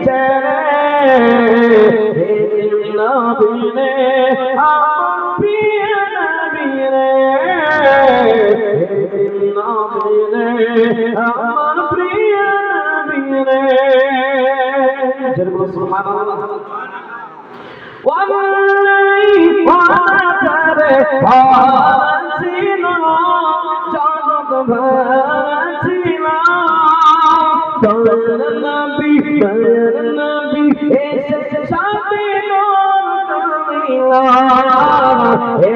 চিজরে নবীরে আমার প্রিয় নবীরে নবীরে আমার প্রিয় নবীরে সুবহানাল্লাহ ওয়াল্লাহি ওয়াজারে ভাসিল জগৎ ভাসিল দয়ার নবী এসে সাথে নূর কামিলা হে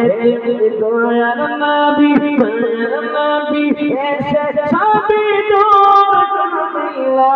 দয়ার নবী এসে সাথে নূর কামিলা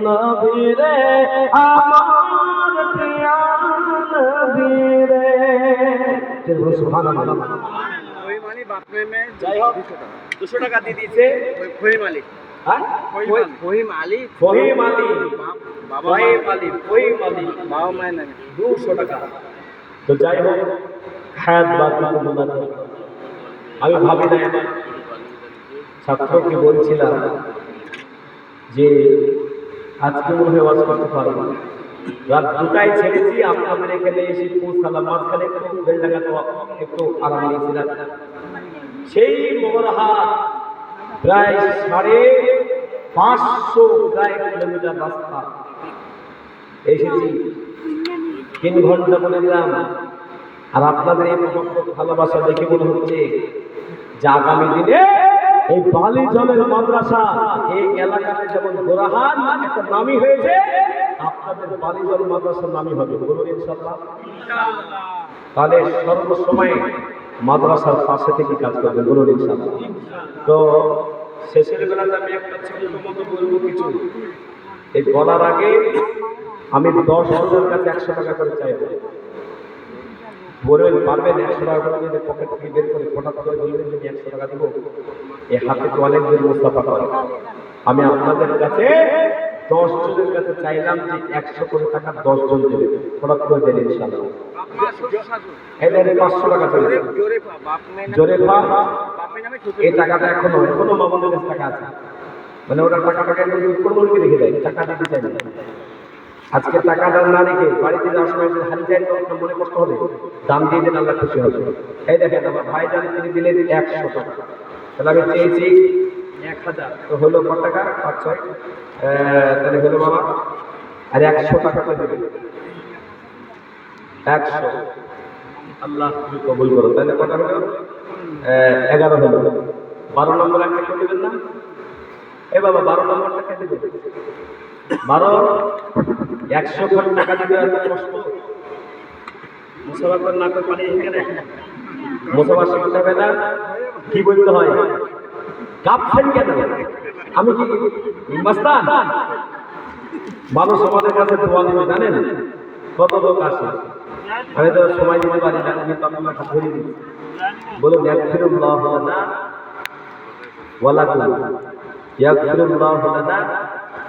নবীরে আমার প্রিয় নবীরে সুবহানাল্লাহ ওই মালিক বাপরে মে যাই হোক 200 টাকা দিয়ে দিয়েছে ওই ফহিম মালিক হ্যাঁ ফহিম মালিক বাবা মায়ের নামে 200 টাকা তো যাই হোক হায়াত বাকি আমি ভাবি না আমার ছাত্রকে বলছিলাম যে আজকে মনে হয় ওয়াজ করতে পারবো না, রাত 2টায় ছেড়েছি, আপনাদের এখানে এসে পৌঁছালাম, মাঝখানে একটু বেলডাঙ্গা তো একটু আরাম নিয়েছিলাম। সেই মগরহাট প্রায় 550 কিলোমিটার রাস্তা এসেছি, 3 ঘন্টা বলে দিলাম। আর আপনাদের এই মহব্বত ভালোবাসা দেখে মনে হচ্ছে যে আগামী দিনে এই বালিজলের মাদ্রাসা এই এলাকাতে যেমন গোরাহাট একটা নামই হয়েছে, আপনাদের বালিজল মাদ্রাসার নামই হবে, বলুন ইনশাআল্লাহ। তাহলে সর্বসময় মাদ্রাসার পাশে থেকে কাজ করবেন, বলুন ইনশাআল্লাহ। তো শেষের বেলাতে আমি একটা ছোট মতো বলবো কিছু। এই বলার আগে আমি 10 জনের কাছে 100 টাকা করে চাইবো। বলবেন পারবেন 100 টাকা করে যদি পকেট থেকে বের করে হঠাৎ করে বলবেন যে 100 টাকা দিব, এই হাতে তো অনেকজন মুস্তাফা করে। আমি আপনাদের কাছে 10 জনের কাছে চাইলাম যে 100 করে টাকা 10 জন দেবে, হঠাৎ করে দেন ইনশাআল্লাহ। এদের 500 টাকা চাইছে জোরে বাপ এই টাকাটা এখনো মামুনের কাছে টাকা আছে, মানে ওরা টাকাটা কোরবানিকে রেখে দেয়, টাকা দিতে চাই না। আজকে টাকাটা না রেখে বাড়িতে যাওয়ার সময় হারিয়ে যায় তো আপনার মনে কষ্ট হবে, দাম দিয়ে দেন, আল্লাহ খুশি হবে। এই দেখেন আমার ভাইজান তিনি দিলেন 100 টাকা, তাহলে আমি চেয়েছি 1000, তো হলো কত টাকা? 5-6 তাহলে হলো বাবা, আর 100 টাকা করে দেবেন, 100 আল্লাহ তুমি কবুল করো। তাহলে কত হলো? 11 হলো। 12 নম্বর একটা করে দেবেন না? এ বাবা 12 নম্বরটা কেটে দেবেন। 12 100 কোটি টাকা দিতে এত কষ্ট, মুসাফা করে না করে পানি এখানে মুসাফা শিখতে হবে না, কি বলতে হয়? কাঁপছেন কেন? আমি কি মাস্তান? মানুষ আমাদের কাছে দোয়া দিবে জানেন কত লোক আসে, আমি তো সময় দিতে পারি না, আমি তো আপনার কাছে ধরে দিই। বলুন ইয়াগফিরুল্লাহু লানা ওয়া লাকুম, ইয়াগফিরুল্লাহু লানা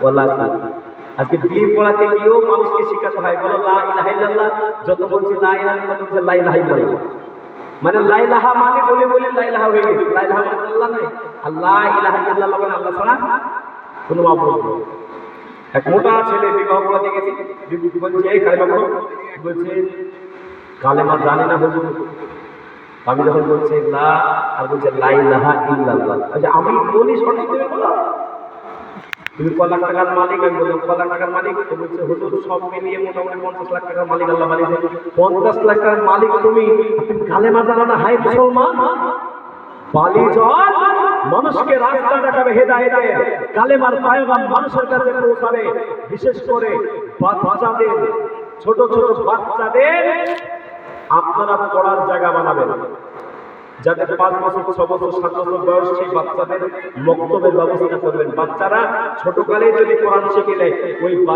ওয়া লাকুম। আজকে বিয়ে পড়াতে গিয়েও মানুষকে শেখাতে হয়, বলো লা ইলাহা ইল্লাল্লাহ, যত বলছি লা ইলাহা ইল্লাল্লাহ বলছে লা ইলাহা ইল্লাল্লাহ, মানে লা ইলাহা মানে বলে লা ইলাহা হয়ে গেছে। লা ইলাহা মানে আল্লাহ নাই, আল্লাহ ইলাহা ইল্লাল্লাহ মানে আল্লাহ ছাড়া কোনো মাবুদ নেই। এক মোটা ছেলে বিবাহ পড়াতে গেছে, বলছে এই কালেমা পড়ো, বলছে কালেমা জানি না হুজুর। আমি যখন বলছি লা আর বলছে লা ইলাহা ইল্লাল্লাহ, আচ্ছা আমি বলি সঠিক করে বলো, তুমি ক লাখ টাকার মালিক? আমি বললাম ক লাখ টাকার মালিক? তো বলছে হুজুর সব মিলিয়ে মোটামুটি 50 লাখ টাকার মালিক আল্লাহ বানিয়েছে। 50 লাখ টাকার মালিক তুমি কালেমা জানো না? হাই মুসলমান, বালিজল মানুষকে রাস্তা দেখাবে, হেদায়েতের কালেমার পয়গাম মানুষের কাছে পৌঁছাবে। বিশেষ করে বাচ্চাদের, ছোট ছোট বাচ্চাদের আপনারা পড়ার জায়গা বানাবেন। যাদের 5 বছর 6 বছর 7 বছর বয়স, সেই বাচ্চাদের মক্তবের ব্যবস্থা করবেন। বাচ্চারা ছোটকালে যদি কোরআন শিখে নেয়, ওই